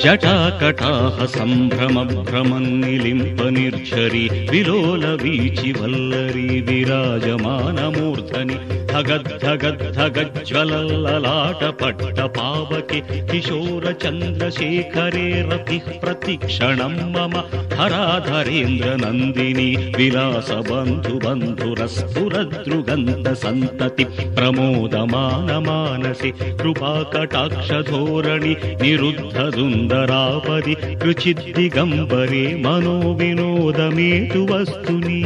జటాకటాహ సంభ్రమభ్రమన్నిలింప నిర్ఝరి విలోల వీచి వల్లరి విరాజమానమూర్ధని ధగద్ధగద్ధగజ్వలల్లలాట పట్ట పావకి కిశోర చంద్రశేఖరే రతి ప్రతిక్షణం మమ హరాధరేంద్ర నందిని విలాస బంధు బంధురస్ఫురదృగంత సంతతి ప్రమోదమాన మానసి కృపాకటాక్షధోరణి నిరుద్ధ దుందరాపది కృచిద్దిగంబరే మనో వినోదమేతు వస్తుని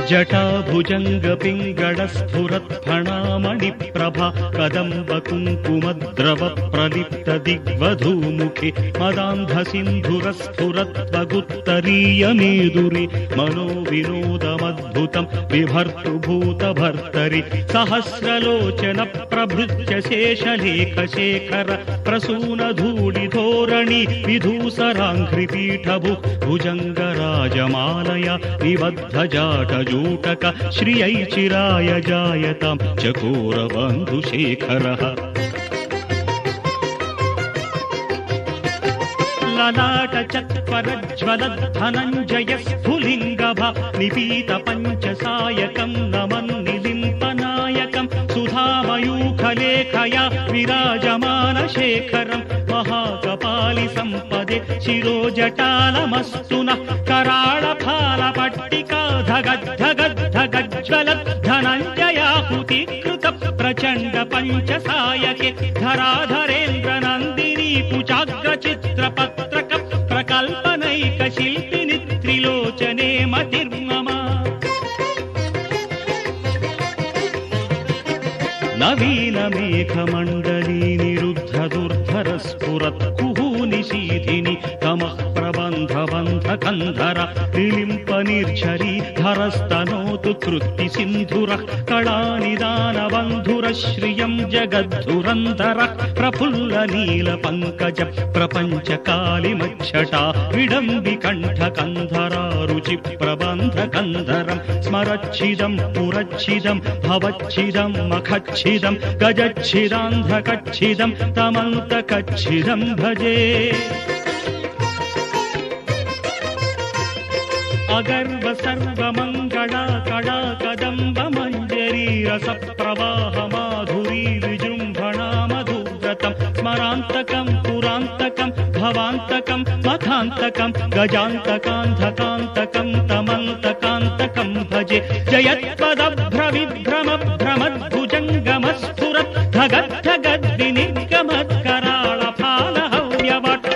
జటాభుజంగ పింగళ స్ఫురత్ఫణామణి ప్రభా కదంబ కుంకుమద్రవ ప్రలిప్త దిగ్వధూముఖి మదాంధ సింధుర స్ఫురత్వగుత్తరీయ మేదురి మనో వినోదమద్భుతం విభర్తు భూత భర్తరి సహస్రలోచన ప్రభృత్య శేషలేఖ శేఖర ప్రసూన ధూళి ధోరణి విధూసరాంఘ్రిపీఠభు భుజంగరాజమాలయ నిబద్ధ జాటజూటక శ్రియై చిరాయ జాయతాం చకోర బంధుశేఖరః లలాట చత్వరజ్వల ధనంజయ స్ఫులింగభ నిపీత పంచసాయకం నమన్నిలింపనాయకం సుధామయూఖలేఖయా విరాజమాన శేఖరం మహాకపాలి సంపదే శిరోజటాలమస్తున కరాళ ఫాల పట్టికా ధగద్ధగద్ధగజ్వల ధనంజయాహుతికృత ప్రచండ పంచసాయకే ధరాధరేంద్ర నందిని కుచాగ్ర చిత్ర పత్రక ప్రకల్పనైక శిల్పిని త్రిలోచనే మతిర్మమ నవీన మేఘమండలీ నిరుద్ధ దుర్ధర స్ఫురత్ కుహూనిశీధిని తమః ప్రబంధ బంధ కంధర నిలింప నిర్ఝరీ ధరస్తనోతు కృత్తి సింధుర కళానిదాన బంధుర శ్రియం జగద్ధురంధర ప్రఫుల్ల నీల పంకజ ప్రపంచ కాళిమచ్చటా విడంబి కంఠ కంధరా రుచి ప్రబంధ కంధరం స్మరచ్చిదం పురచ్చిదం భవచ్చిదం మఖచ్చిదం గజచ్చిదాంధకచ్చిదం తమంతకచ్చిదం భజే అగర్వ సర్వమంగళా కళా కదంబ మంజరీ రస ప్రవాహ మాధురీ విజృంభణా మధువ్రతం స్మరాంతకం పురాంతకం భవాంతకం మఖాంతకం గజాంతకాంధకాంతకం తమంతకాంతకం భజే జయత్పదభ్రవిభ్రమ భ్రమద్భుజంగమస్ఫురత్ ధగద్ధగద్వినిగమత్కరాళ ఫాల హవ్యవట్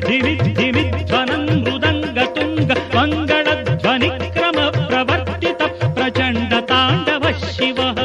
ధిమిధ్ధిమిధ్వనం మృదంగతుంగ మంగళధ్వనిక్రమ ప్రవర్తిత ప్రచండ తాండవ శివః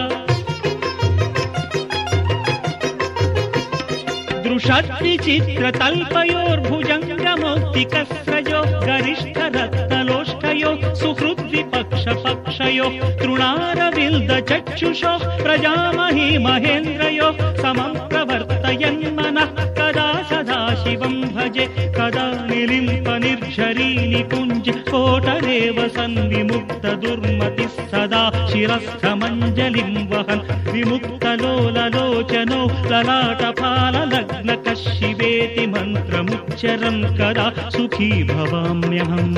దృషద్విచిత్రతల్పయోర్భుజంగమౌక్తికస్రజో గరిష్ఠరత్నలోష్టయో సుహృద్విపక్షపక్షయో తృణారవిల్ద చక్షుషో ప్రజామహీ మహేంద్రయో సమం ప్రవర్తయన్మనః కదా సదాశివం భజే కదా నిలింప నిర్ఝరీ నికుంజ కోటరేవ సన్విముక్త దుర్మతి సదా శిరస్థమంజలిం వహన్ విముక్తలోలలోచనో లలాటఫాల లగ్నక శివేతి మంత్రముచ్చరం కదా సుఖీ భవామ్యహం